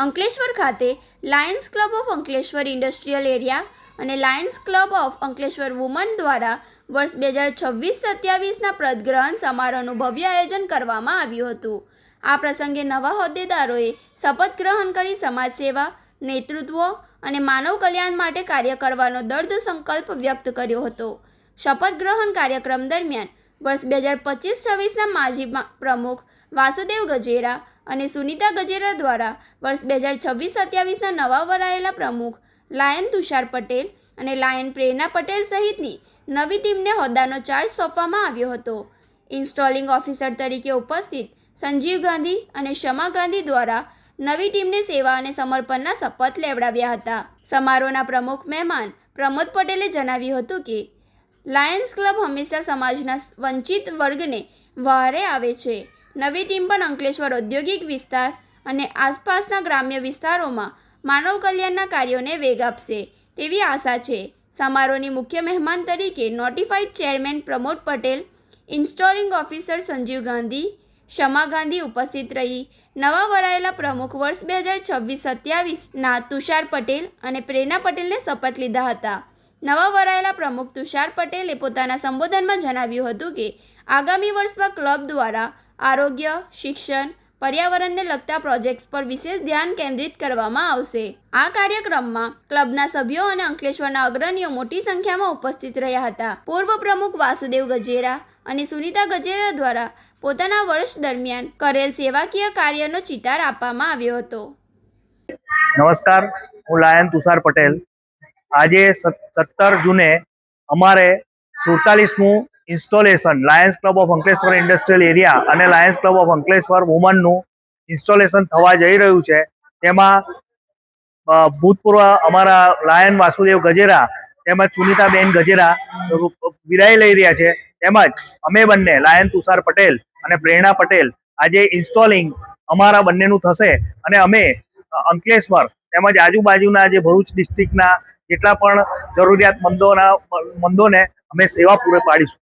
અંકલેશ્વર ખાતે Lions club of Ankleshwar industrial area અને Lions club of Ankleshwar woman દ્વારા વર્ષ 2026-27ના પદગ્રહણ સમારોહનું ભવ્ય આયોજન કરવામાં આવ્યું હતું. આ પ્રસંગે નવા હોદ્દેદારોએ શપથ ગ્રહણ કરી સમાજ સેવા, નેતૃત્વ અને માનવ કલ્યાણ માટે કાર્ય કરવાનો દૃઢ સંકલ્પ વ્યક્ત કર્યો હતો. શપથ ગ્રહણ કાર્યક્રમ દરમિયાન વર્ષ 2025-26ના માજી પ્રમુખ વાસુદેવ ગજેરા અને સુનીતા ગજેરા દ્વારા વર્ષ 2026-27ના નવા વરાયેલા પ્રમુખ લાયન તુષાર પટેલ અને લાયન પ્રેરણા પટેલ સહિતની નવી ટીમને હોદ્દાનો ચાર્જ સોંપવામાં આવ્યો હતો. ઇન્સ્ટોલિંગ ઓફિસર તરીકે ઉપસ્થિત સંજીવ ગાંધી અને ક્ષમા ગાંધી દ્વારા નવી ટીમને સેવા અને સમર્પણના શપથ લેવડાવ્યા હતા. સમારોહના પ્રમુખ મહેમાન પ્રમોદ પટેલે જણાવ્યું હતું કે લાયન્સ ક્લબ હંમેશા સમાજના વંચિત વર્ગને વહારે આવે છે. નવી ટીમ પણ અંકલેશ્વર ઔદ્યોગિક વિસ્તાર અને આસપાસના ગ્રામ્ય વિસ્તારોમાં માનવ કલ્યાણના કાર્યોને વેગ આપશે તેવી આશા છે. સમારોહની મુખ્ય મહેમાન તરીકે notified chairman Pramod Patel, installing officer Sanjeev Gandhi, Kshama Gandhi ઉપસ્થિત રહી નવા વરાયેલા પ્રમુખ વર્ષ 2026-27ના તુષાર પટેલ અને પ્રેરણા પટેલને શપથ લીધા હતા. નવા વરાયેલા પ્રમુખ તુષાર પટેલે પોતાના સંબોધનમાં જણાવ્યું હતું કે આગામી વર્ષમાં ક્લબ દ્વારા આરોગ્ય, શિક્ષણ, પર્યાવરણને લગતા પ્રોજેક્ટ્સ પર વિશેષ ધ્યાન કેન્દ્રિત કરવામાં આવશે. આ કાર્યક્રમમાં ક્લબના સભ્યો અને અંકલેશ્વરના અગ્રણીઓ મોટી સંખ્યામાં ઉપસ્થિત રહ્યા હતા. પૂર્વ પ્રમુખ વાસુદેવ ગજેરા અને સુનીતા ગજેરા દ્વારા પોતાના વર્ષ દરમિયાન કરેલ સેવાકીય કાર્યનો ચિતાર આપવામાં આવ્યો હતો. નમસ્કાર, હું લાયન તુષાર પટેલ. આજે 17 જૂને અમારે 47મું installation Lions club of Ankleshwar industrial area અને લાયન્સ ક્લબ ઓફ અંકલેશ્વર વુમનનું ઇન્સ્ટોલેશન થવા જઈ રહ્યું છે. તેમાં ભૂતપૂર્વ અમારા લાયન વાસુદેવ ગજેરા તેમજ સુનીતાબેન ગજેરા વિદાય લઈ રહ્યા છે. તેમજ અમે બંને લાયન તુષાર પટેલ અને પ્રેરણા પટેલ આજે ઇન્સ્ટોલિંગ અમારા બંનેનું થશે અને અમે અંકલેશ્વર તેમજ આજુબાજુના જે ભરૂચ ડિસ્ટ્રિક્ટના જેટલા પણ જરૂરિયાતમંદોને અમે સેવા પૂરી પાડીશું.